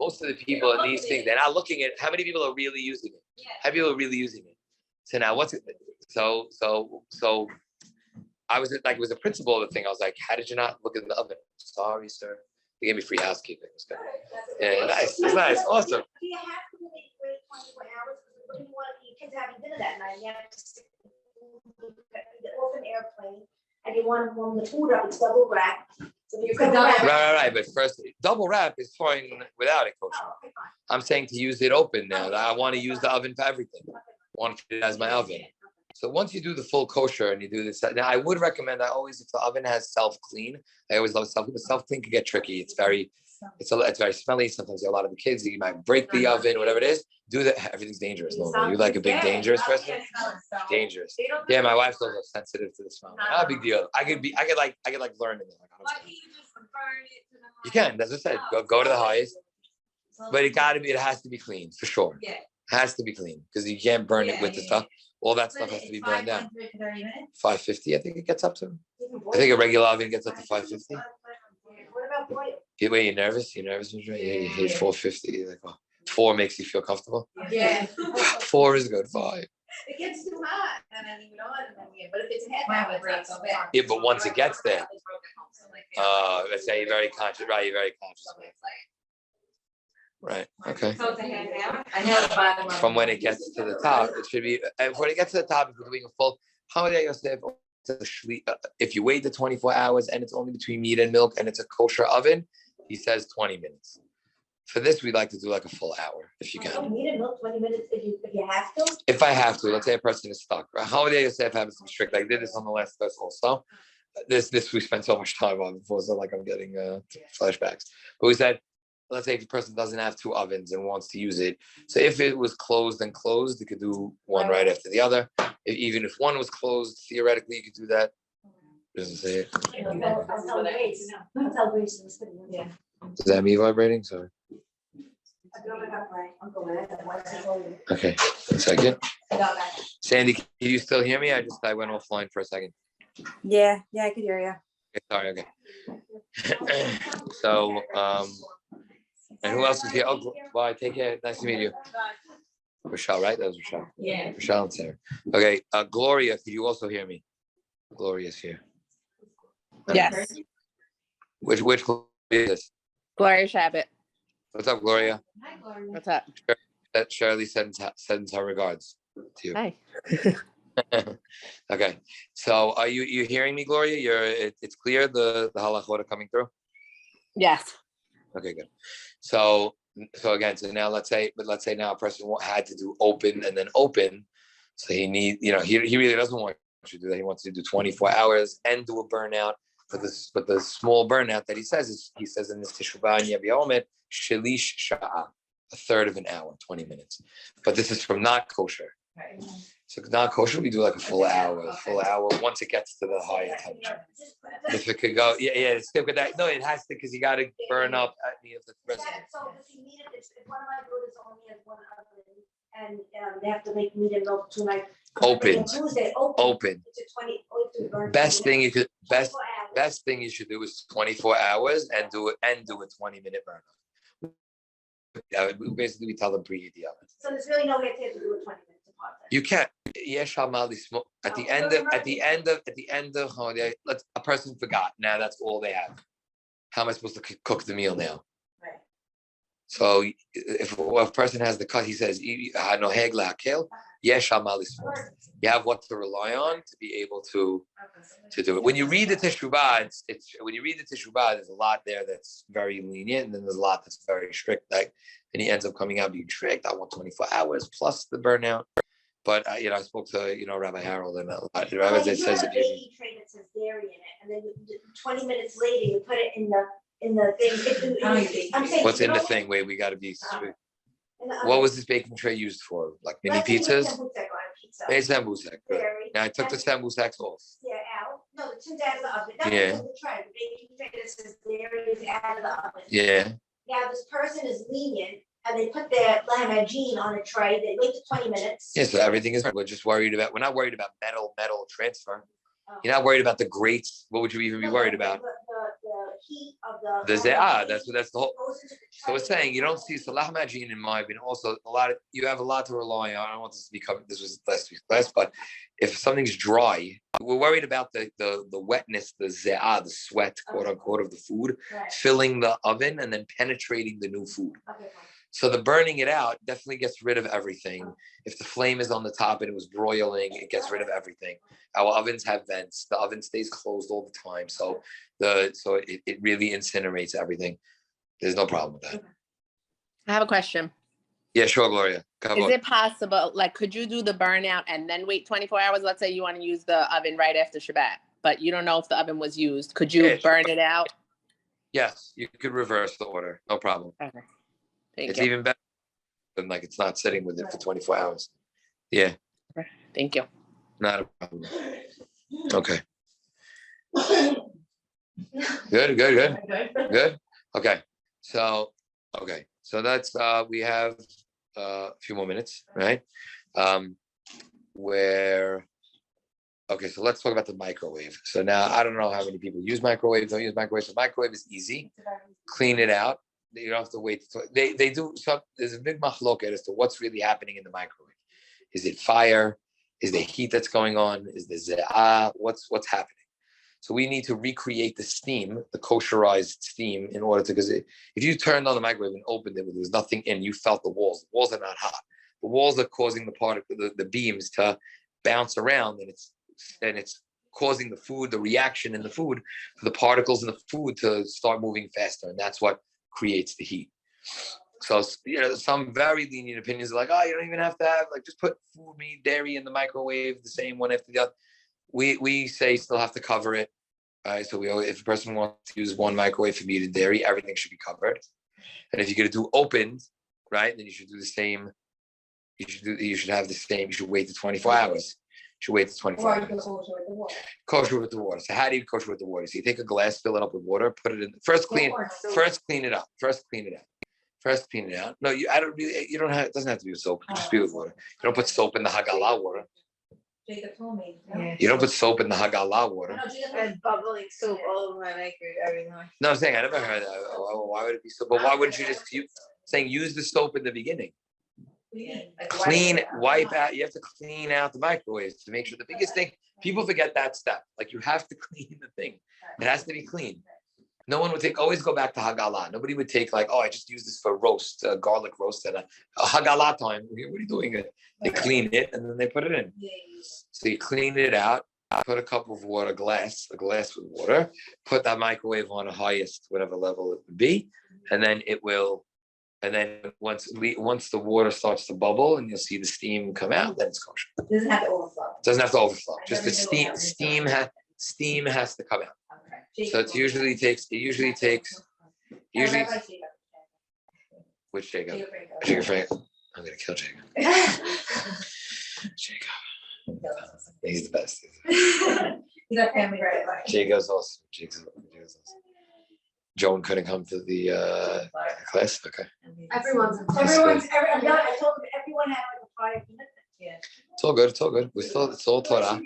most of the people in these things, they're not looking at how many people are really using it. How many people are really using it? So now what's it? So I was like, it was a principle of the thing. I was like, how did you not look in the oven? Sorry, sir. They gave me free housekeeping. It was good. Yeah, nice. It's nice. Awesome. Do you have to wait 24 hours? What do you want your kids having dinner that night? You have to stick off an airplane and you want to warm the food up, it's double wrap. So you could Right. But first, double wrap is fine without it kosher. I'm saying to use it open now. I want to use the oven for everything. I want it as my oven. So once you do the full kosher and you do this, now I would recommend, if the oven has self-clean, I always love self-clean, but self-clean can get tricky. It's very smelly. Sometimes a lot of the kids, you might break the oven, whatever it is. Do that. Everything's dangerous. No, you like a big dangerous person? Dangerous. Yeah, my wife's also sensitive to the smell. Not a big deal. I could learn it. You can. As I said, go to the highest, but it has to be clean for sure. Yeah. Has to be clean because you can't burn it with the stuff. All that stuff has to be burned down. 550, I think it gets up to. I think a regular oven gets up to 550. What about boil? Wait, you're nervous? You're nervous, Mildred? Yeah, you hate 450. You're like, oh, 4 makes you feel comfortable. Yeah. 4 is good. 5. It gets too hot and then leave it on and then but if it's a half hour, it's not so bad. Yeah, but once it gets there, let's say you're very conscious, right? You're very conscious. Right. Okay. So it's a hand down. I know the bottom. From when it gets to the top, it should be. When it gets to the top, if we're doing a full holiday, if you wait the 24 hours and it's only between meat and milk and it's a kosher oven, he says 20 minutes. For this, we'd like to do like a full hour if you can. Meat and milk, 20 minutes if you have to. If I have to, let's say a person is stuck. Right? Holiday Yosef having some strict. I did this on the last verse also. This we spent so much time on before, so like I'm getting flashbacks. But we said, let's say if the person doesn't have 2 ovens and wants to use it. So if it was closed, it could do one right after the other. Even if one was closed, theoretically, you could do that. Doesn't say it. Yeah. Is that me vibrating? Sorry. Okay. 1 second. Sandy, can you still hear me? I went offline for a second. Yeah, I could hear you. Okay, sorry. Okay. So, and who else is here? Oh, bye. Take care. Nice to meet you. Rochelle, right? That was Rochelle. Yeah. Rochelle and Sarah. Okay. Gloria, could you also hear me? Gloria's here. Yes. Which Gloria is this? Gloria Shabbat. What's up, Gloria? Hi, Gloria. What's up? That Shirley sends her regards to you. Hi. Okay. So are you hearing me, Gloria? It's clear the halachot are coming through? Yes. Okay, good. So again, now let's say now a person had to do open and then open. So he really doesn't want to do that. He wants to do 24 hours and do a burnout. But the small burnout that he says in this Teshuvah and Yeviomet, shelish sha'ah, a third of an hour, 20 minutes. But this is from not kosher. Right. So not kosher, we do like a full hour once it gets to the higher temperature. If it could go, it's good with that. No, it has to because you got to burn up at the rest. So if you need it, if one of my daughters only has one oven and they have to make meat and milk tonight. Open. Tuesday, Open. It's a 20. Best thing you should 24 do is 24 hours and do a 20-minute burn up. Yeah, basically we tell them preheat the oven. So there's really no way to do a 20 minutes apart. You can't. At the end of holiday, a person forgot. Now that's all they have. How am I supposed to cook the meal now? Right. So if a person has the cut, he says, "You have what to rely on to be able to do it." When you read the Teshuvah, there's a lot there that's very lenient, and then there's a lot that's very strict. Like, and he ends up coming out being strict. I want 24 hours plus the burnout. But I spoke to Rabbi Harold, and Rabbi says if you tray that says dairy in it, and then 20 minutes later you put it in the thing. I'm saying, what's in the thing? Wait, we got to be. What was this baking tray used for? Like mini pizzas? It's sambusek. Good. Now I took the sambuseks off. Yeah, out. No, the tin's out of the oven. That's in the tray. The baking tray that says dairy is out of the oven. Yeah. Now this person is lenient, and they put their lahmacun on a tray. They wait for 20 minutes. Yeah, so everything is. We're not worried about metal transfer. You're not worried about the grates. What would you even be worried about? The heat of the. That's the whole. goes into the So it's tray. saying you don't see Salah Majin in my opinion. Also, you have a lot to rely on. I don't want this to become. This was last week's class, but if something's dry, we're worried about the wetness, the ze'ah, the sweat, quote unquote, of the food Right. filling the oven and then penetrating the new food. Okay, fine. So the burning it out definitely gets rid of everything. If the flame is on the top and it was broiling, it gets rid of everything. Our ovens have vents. The oven stays closed all the time, so it really incinerates everything. There's no problem with that. I have a question. Yeah, sure, Gloria. Come Is on. it possible, like, could you do the burnout and then wait 24 hours? Let's say you want to use the oven right after Shabbat, but you don't know if the oven was used. Could you Yeah, burn it out? Yes, you could reverse the order. No problem. Okay. Thank It's you. even better than like it's not sitting with it for 24 hours. Yeah, Thank you. not a problem. Okay. Good. Okay. So that's we have a few more minutes, right? Okay, so let's talk about the microwave. So now I don't know how many people use microwave, don't use microwave. So microwave is easy. Clean it out. You don't have to wait. They do some. There's a big machloket as to what's really happening in the microwave. Is it fire? Is there heat that's going on? Is there ze'ah? What's happening? So we need to recreate the steam, the kosherized steam, in order to, because if you turned on the microwave and opened it, there was nothing in, you felt the walls. The walls are not hot. The walls are causing the beams to bounce around, and it's causing the food, the reaction in the food, for the particles in the food to start moving faster, and that's what creates the heat. So some very lenient opinions are like, oh, you don't even have to have, like, just put food, meat, dairy in the microwave, the same one after the other. We say still have to cover it. Right? So if a person wants to use one microwave for meat and dairy, everything should be covered. And if you're going to do opened, right, then you should do the same. You should have the same. You should wait the 24 hours. You should wait the 24 hours. Kosher with the water. So how do you kosher with the water? So you take a glass, fill it up with water, put it in. First clean it up. No, you don't have. It doesn't have to be with soap. It can just be with water. You don't put soap in the Hagalah water. Jacob told me. You don't put soap in the Hagalah water. There's bubbling soup all over my microwave every night. No, I'm saying I never heard that. Why would it be soap? But why wouldn't you just saying use the soap in the beginning? Wipe out. You have to clean out the microwave to make sure. The biggest thing, people forget that step. Like, you have to clean the thing. It has to be clean. No one would always go back to Hagalah. Nobody would take like, oh, I just use this for roast, garlic roast at a Hagalah time. What are you doing? They clean it and then they put it in. So you clean it out, put a cup of water, a glass with water, put that microwave on the highest, whatever level it would be. And then once the water starts to bubble and you'll see the steam come out, then it's kosher. It doesn't have to overflow. Doesn't have to overflow. Just the steam has to come out. So it usually takes which Jacob? Jacob Frank. I'm gonna kill Jacob. Jacob. He's the best. You got family right away. Jacob's awesome. Joan couldn't come to the class. Okay. I told him everyone had like a 5 minutes. Yeah. It's all good. It's all Torah.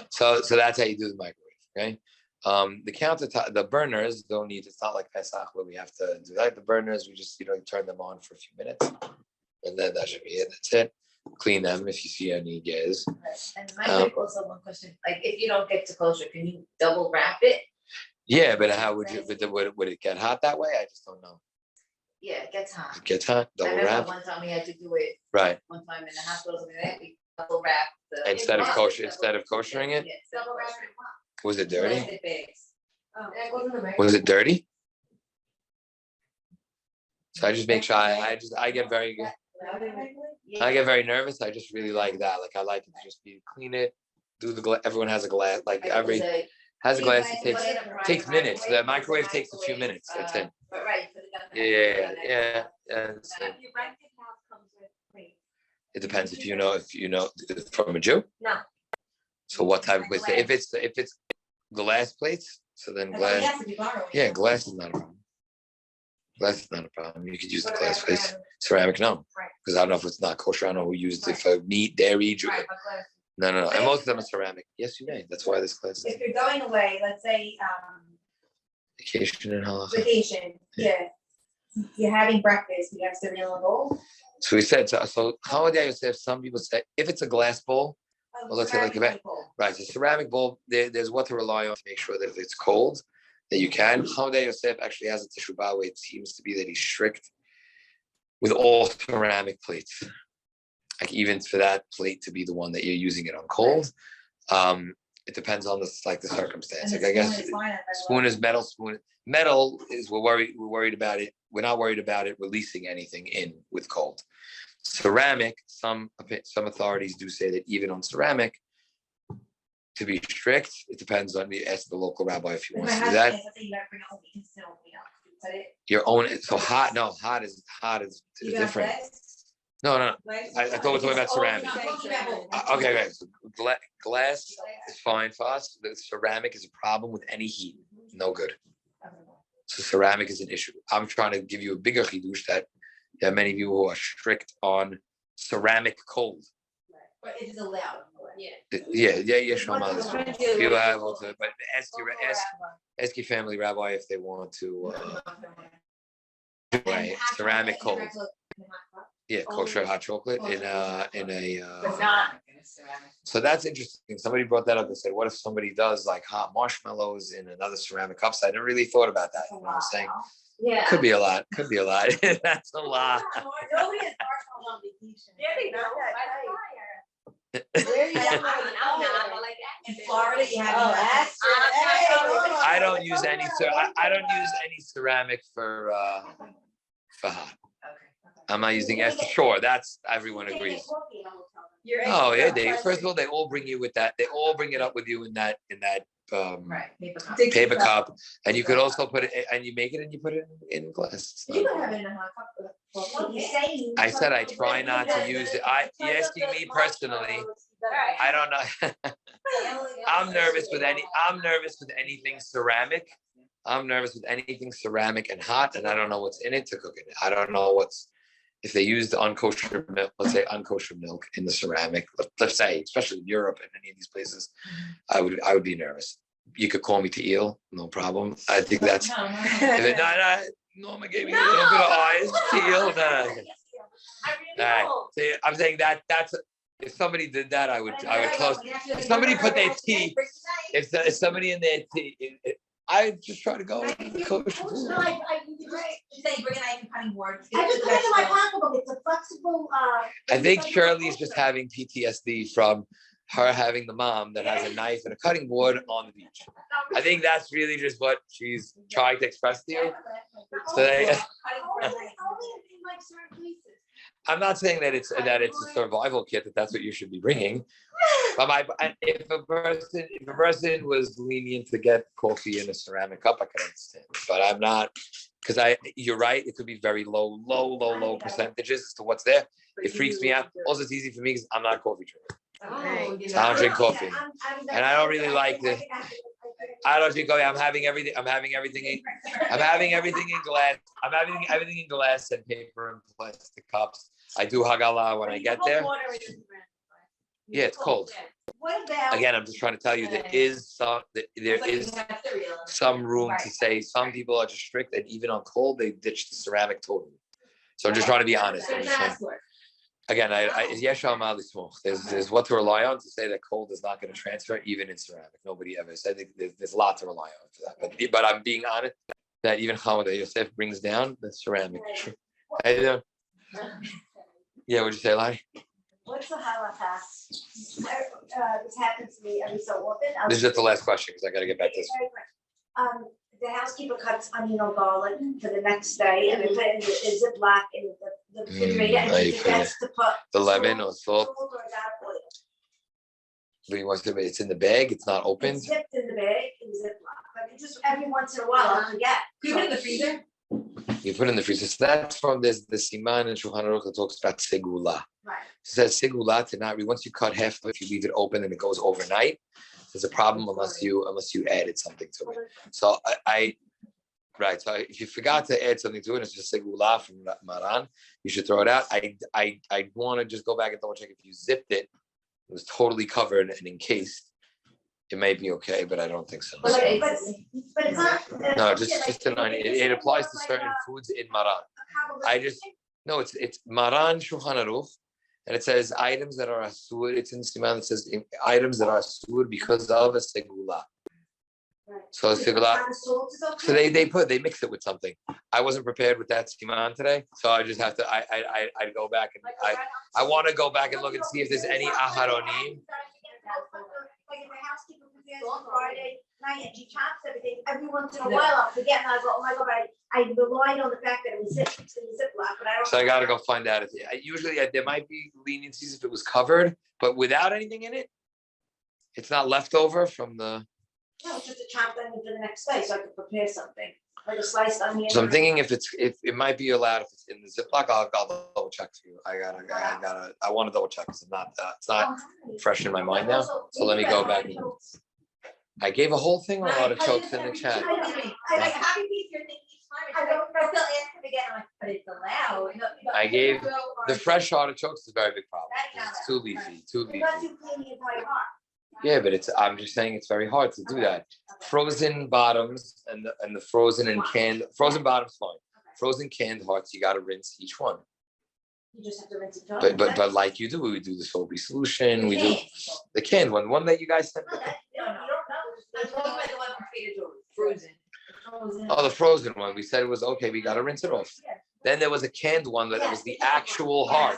So that's how you do the microwave. Okay. The countertop, the burners don't need. It's not like Pesach where we have to do that. The burners, we just turn them on for a few minutes, and then that should be it. That's it. Clean them if you see any gas. And also one question, like, if you don't get to kosher, can you double wrap it? Yeah, but how would you? But would it get hot that way? I just don't know. Yeah, it gets hot. It gets hot. I Double remember wrap. one time we had to do it Right. one time in the hospital, something like that, we double wrap the. Instead of kosher, instead of koshering it, Yeah, double wrap it. was it dirty? Plastic bags. That goes in the microwave. Was it dirty? So I just make sure I get very nervous. I just really like that. Like, I like it to just be clean it, do the glass. Everyone has a glass. Like has a glass. It takes minutes. The microwave takes a few minutes. That's it. But right. Yeah. It depends if you know from a Jew. No. So what type of place? If it's glass plates, so then glass. Yeah, glass is not a problem. Glass is not a problem. You could use the glass plates. Ceramic, no, because I don't know if it's not kosher. I don't know who used it for meat, dairy, No. And most of them are ceramic. Yes, you may. That's why this glass. If you're going away, let's say, Vacation and halakha. Vacation, yeah. You're having breakfast, you have cereal and bowl. So we said, so holiday Yosef, some people say, if it's a glass bowl, well, let's say like Ceramic a bowl. right, it's a ceramic bowl, there's what to rely on to make sure that if it's cold, that you can. Holiday Yosef actually has a teshuvah where it seems to be that he's strict with all ceramic plates. Like even for that plate to be the one that you're using it on cold. It depends on the circumstance. Like I guess spoon is metal. Metal is we're worried about it. We're not worried about it releasing anything in with cold. Ceramic, some authorities do say that even on ceramic, to be strict, it depends on you ask the local rabbi if he wants to do that. Your own so hot is different. No. I thought we were talking about ceramic. Okay, right. So glass is fine for us. The ceramic is a problem with any heat. No good. So ceramic is an issue. I'm trying to give you a bigger chidush that there are many people who are strict on ceramic cold. But it is allowed. Yeah. Shama. People have to, but ask your family rabbi if they want to. Right, ceramic cold. Yeah, kosher hot chocolate in a. So that's interesting. Somebody brought that up and said, "What if somebody does like hot marshmallows in another ceramic cup?" So I never really thought about that. You know what I'm saying? Yeah. Could be a lot. That's a lot. Nobody has marshmallows on vacation. Yeah, they know. Where are you I'm at? not, like, In Florida, you have that. I don't use any. I don't use any ceramic for hot. I'm not using extra. Sure, that's everyone agrees. Oh yeah, first of all, they all bring you with that. They all bring it up with you in that paper cup, and you could also put it and you make it and you put it in glass. You can have it in a hot cup. I said I try not to use it. You're asking me personally. I don't know. I'm nervous with anything ceramic. I'm nervous with anything ceramic and hot, and I don't know what's in it to cook it. I don't know if they use the unkosher milk, let's say unkosher milk in the ceramic, let's say, especially in Europe and any of these places, I would be nervous. You could call me Tawil, no problem. I think that's Norma gave me a little bit of eyes. Tawil, See, I'm saying that's if somebody did that, I would close. If somebody put their tea, if somebody in their tea. I just try to go kosher. I think Shirley's just having PTSD from her having the mom that has a knife and a cutting board on the beach. I think that's really just what she's trying to express to you. So I'm not saying that it's a survival kit that's what you should be bringing. But if a person was lenient to get coffee in a ceramic cup, I can understand. But I'm not, because you're right. It could be very low percentages as to what's there. It freaks me out. Also, it's easy for me because I'm not a coffee drinker. I don't drink coffee, and I don't really like the. I don't drink coffee. I'm having everything in glass. I'm having everything in glass and paper and plastic cups. I do hagala when I get there. Yeah, it's cold. What about? Again, I'm just trying to tell you there is some room to say some people are just strict, and even on cold they ditch the ceramic totally. So I'm just trying to be honest. Again, there's what to rely on to say that cold is not going to transfer even in ceramic. Nobody ever said there's a lot to rely on for that. But I'm being honest that even Holiday Yosef brings down the ceramic. Yeah, what'd you say, Lonnie? What's the halakha? This happens to me every so often. This is just the last question because I got to get back to this. The housekeeper cuts onion or garlic for the next day, and they put it in the Ziploc in the refrigerator, and she forgets to put the lemon or salt. or olive oil. But you want to say it's in the bag? It's not open. It's zipped in the bag in Ziploc. But just every once in a while, I'll forget. Put it in the freezer. You put it in the freezer. So that's from the Siman and Shulchan Aruch that talks about segula. Right. It says segula to not read. Once you cut half of it, if you leave it open and it goes overnight, there's a problem unless you added something to it. So right. So if you forgot to add something to it, it's just segula from Maran. You should throw it out. I want to just go back and double check if you zipped it. It was totally covered and encased. it may be okay, but I don't think so. But it's not. No, just an onion. It applies to certain foods in Maran. No, it's Maran Shulchan Aruch, and it says items that are asur. It's in the Siman that says items that are asur because of a segula. So segula. So they mix it with something. I wasn't prepared with that Siman today, so I just have to. I'd go back and I want to go back and look and see if there's any aharonim. Like if my housekeeper prepares on Friday night and she chops everything, every once in a while I'll forget and I go, oh my God, I relied on the fact that it was Ziploc, but I don't. So I gotta go find out if usually there might be leniencies if it was covered, but without anything in it, it's not leftover from the. No, it's just a chopped onion for the next day, so I can prepare something, like a sliced onion. So I'm thinking if it might be allowed if it's in the Ziploc, I'll double check for you. I want to double check because it's not fresh in my mind now. So let me go back. I gave a whole thing on artichokes in the chat. I happy piece you're thinking each time. I still ask him again, I'm like, but it's allowed. I gave the fresh artichokes is a very big problem. It's too leafy, too leafy. Unless you clean the entire heart. Yeah, but I'm just saying it's very hard to do that. Frozen bottoms and the frozen and canned, frozen bottoms fine. Frozen canned hearts, you gotta rinse each one. You just have to rinse it. But like you do, we do the soapy solution, we do the canned one that you guys sent. No, you don't know. I'm talking about the one from Trader Joe's, frozen. Oh, the frozen one, we said it was okay, we gotta rinse it off. Then there was a canned one that was the actual heart.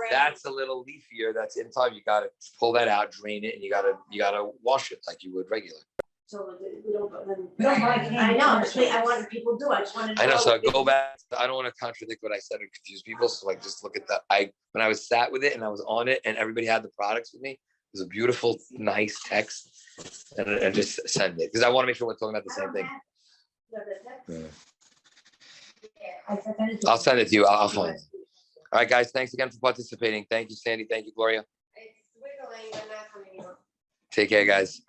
That's a little leafier, that's inside, you gotta pull that out, drain it, and you gotta wash it like you would regular. So we don't buy. I know, I want people to do, I just want to. I know, so go back, I don't wanna contradict what I said and confuse people, so like, just look at that. When I was sat with it and I was on it and everybody had the products with me, it was a beautiful, nice text, and just send it, because I wanna make sure we're talking about the same thing. Yeah. I'll send it to you. I'll find it. All right, guys. Thanks again for participating. Thank you, Sandy. Thank you, Gloria. It's wiggling, but not coming. Take care, guys.